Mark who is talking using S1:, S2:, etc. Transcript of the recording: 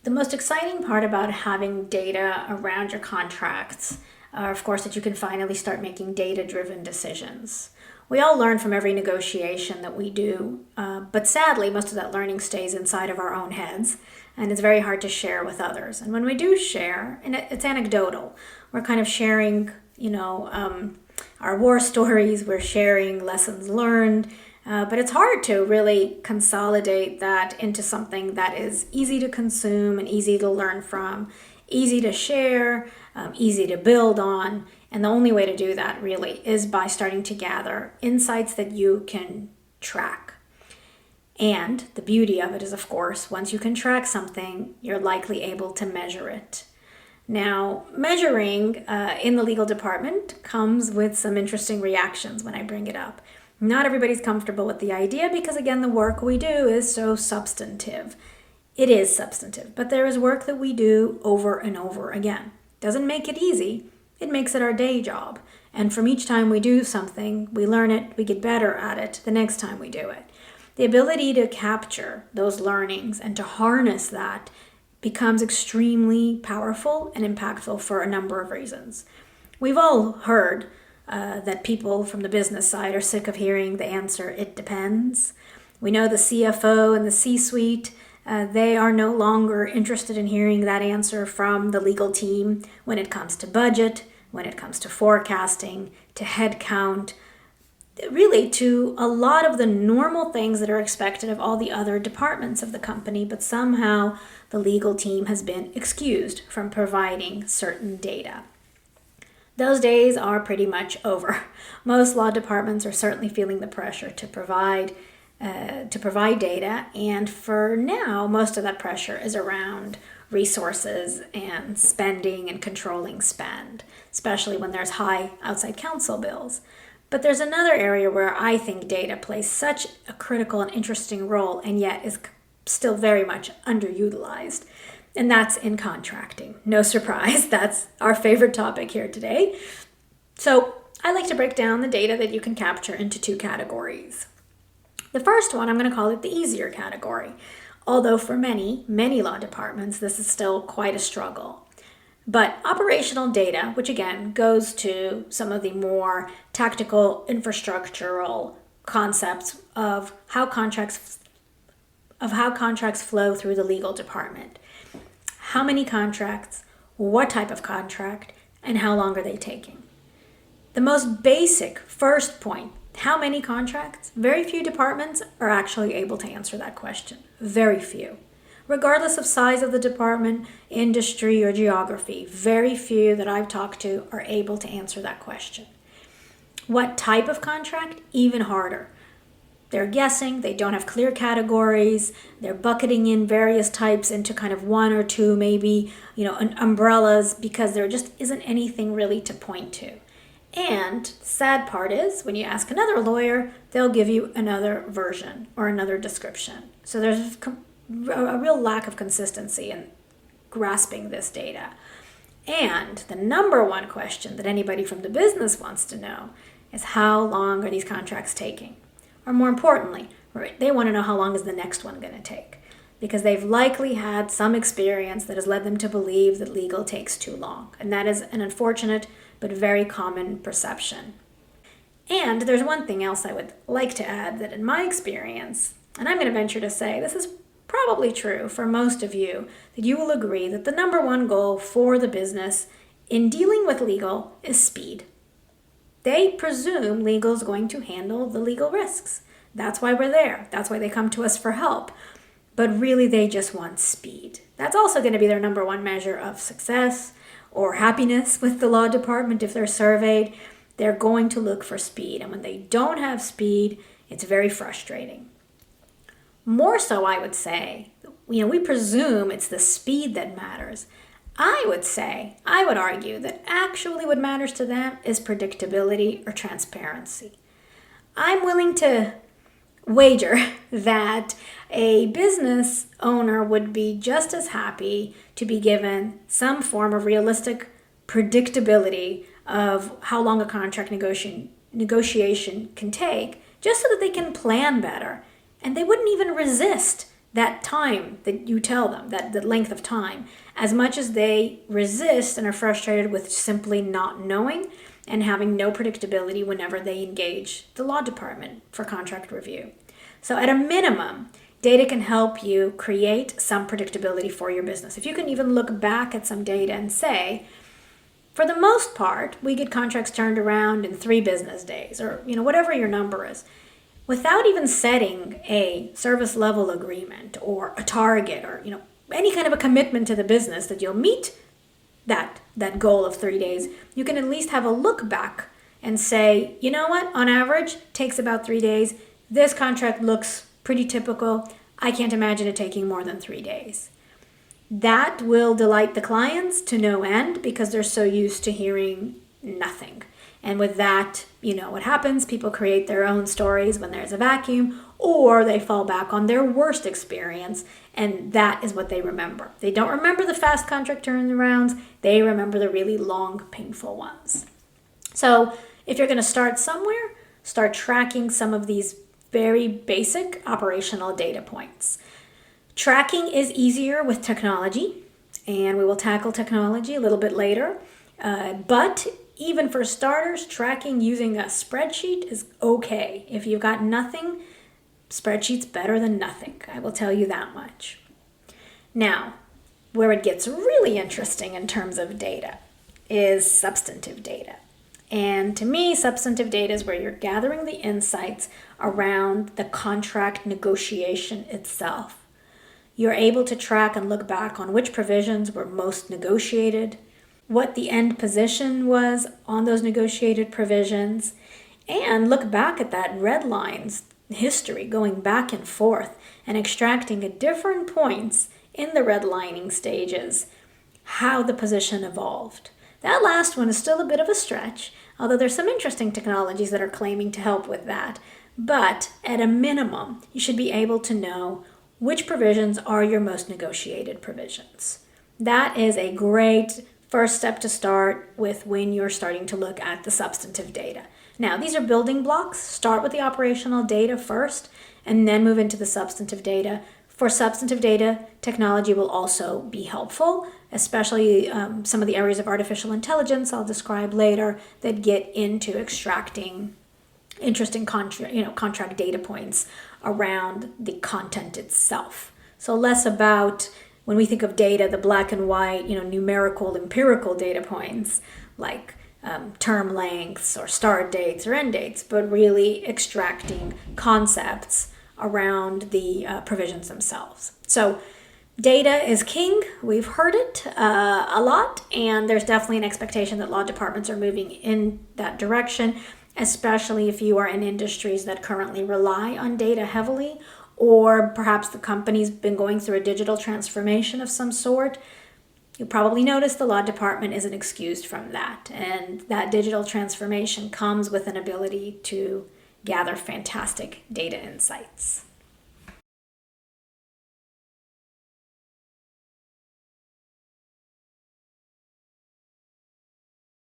S1: The most exciting part about having data around your contracts are, of course, that you can finally start making data-driven decisions. We all learn from every negotiation that we do, but sadly, most of that learning stays inside of our own heads, and it's very hard to share with others. And when we do share, and it's anecdotal, we're kind of sharing, our war stories, we're sharing lessons learned, but it's hard to really consolidate that into something that is easy to consume and easy to learn from, easy to share, easy to build on. And the only way to do that really is by starting to gather insights that you can track. And the beauty of it is, of course, once you can track something, you're likely able to measure it. Now, measuring in the legal department comes with some interesting reactions when I bring it up. Not everybody's comfortable with the idea because, again, the work we do is so substantive. It is substantive, but there is work that we do over and over again. Doesn't make it easy. It makes it our day job. And from each time we do something, we learn it, we get better at it the next time we do it. The ability to capture those learnings and to harness that becomes extremely powerful and impactful for a number of reasons. We've all heard that people from the business side are sick of hearing the answer, it depends. We know the CFO and the C-suite, they are no longer interested in hearing that answer from the legal team when it comes to budget, when it comes to forecasting, to headcount, really to a lot of the normal things that are expected of all the other departments of the company, but somehow the legal team has been excused from providing certain data. Those days are pretty much over. Most law departments are certainly feeling the pressure to provide data, and for now, most of that pressure is around resources and spending and controlling spend, especially when there's high outside counsel bills. But there's another area where I think data plays such a critical and interesting role and yet is still very much underutilized, and that's in contracting. No surprise, that's our favorite topic here today. So I like to break down the data that you can capture into two categories. The first one, I'm going to call it the easier category, although for many law departments, this is still quite a struggle. But operational data, which again goes to some of the more tactical infrastructural concepts of how contracts flow through the legal department. How many contracts, what type of contract, and how long are they taking? The most basic first point, how many contracts? Very few departments are actually able to answer that question. Very few. Regardless of size of the department, industry, or geography, very few that I've talked to are able to answer that question. What type of contract? Even harder. They're guessing, they don't have clear categories, they're bucketing in various types into kind of one or two, maybe, umbrellas, because there just isn't anything really to point to. And the sad part is, when you ask another lawyer, they'll give you another version or another description. So there's a real lack of consistency in grasping this data. And the number one question that anybody from the business wants to know is how long are these contracts taking? Or more importantly, they want to know how long is the next one going to take, because they've likely had some experience that has led them to believe that legal takes too long. And that is an unfortunate but very common perception. And there's one thing else I would like to add, that in my experience, and I'm going to venture to say this is probably true for most of you, that you will agree that the number one goal for the business in dealing with legal is speed. They presume legal is going to handle the legal risks. That's why we're there. That's why they come to us for help. But really, they just want speed. That's also going to be their number one measure of success or happiness with the law department. If they're surveyed, they're going to look for speed. And when they don't have speed, it's very frustrating. More so, I would say, we presume it's the speed that matters. I would argue that actually what matters to them is predictability or transparency. I'm willing to wager that a business owner would be just as happy to be given some form of realistic predictability of how long a contract negotiation can take, just so that they can plan better. And they wouldn't even resist that time that you tell them, that the length of time, as much as they resist and are frustrated with simply not knowing and having no predictability whenever they engage the law department for contract review. So at a minimum, data can help you create some predictability for your business. If you can even look back at some data and say, for the most part, we get contracts turned around in 3 business days, or whatever your number is, without even setting a service level agreement or a target or any kind of a commitment to the business that you'll meet that goal of 3 days, you can at least have a look back and say, you know what, on average, takes about 3 days. This contract looks pretty typical. I can't imagine it taking more than 3 days. That will delight the clients to no end because they're so used to hearing nothing. And with that, what happens? People create their own stories when there's a vacuum, or they fall back on their worst experience, and that is what they remember. They don't remember the fast contract turnarounds. They remember the really long, painful ones. So if you're going to start somewhere, start tracking some of these very basic operational data points. Tracking is easier with technology, and we will tackle technology a little bit later. But even for starters, tracking using a spreadsheet is okay. If you've got nothing, spreadsheet's better than nothing. I will tell you that much. Now, where it gets really interesting in terms of data is substantive data. And to me, substantive data is where you're gathering the insights around the contract negotiation itself. You're able to track and look back on which provisions were most negotiated, what the end position was on those negotiated provisions, and look back at that red lines history going back and forth and extracting at different points in the redlining stages how the position evolved. That last one is still a bit of a stretch, although there's some interesting technologies that are claiming to help with that. But at a minimum, you should be able to know which provisions are your most negotiated provisions. That is a great first step to start with when you're starting to look at the substantive data. Now, these are building blocks. Start with the operational data first, and then move into the substantive data. For substantive data, technology will also be helpful, especially some of the areas of artificial intelligence I'll describe later that get into extracting interesting contract data points around the content itself. So less about, when we think of data, the black and white, numerical, empirical data points like term lengths or start dates or end dates, but really extracting concepts around the provisions themselves. So data is king. We've heard it a lot, and there's definitely an expectation that law departments are moving in that direction, especially if you are in industries that currently rely on data heavily, or perhaps the company's been going through a digital transformation of some sort. You probably noticed the law department isn't excused from that, and that digital transformation comes with an ability to gather fantastic data insights.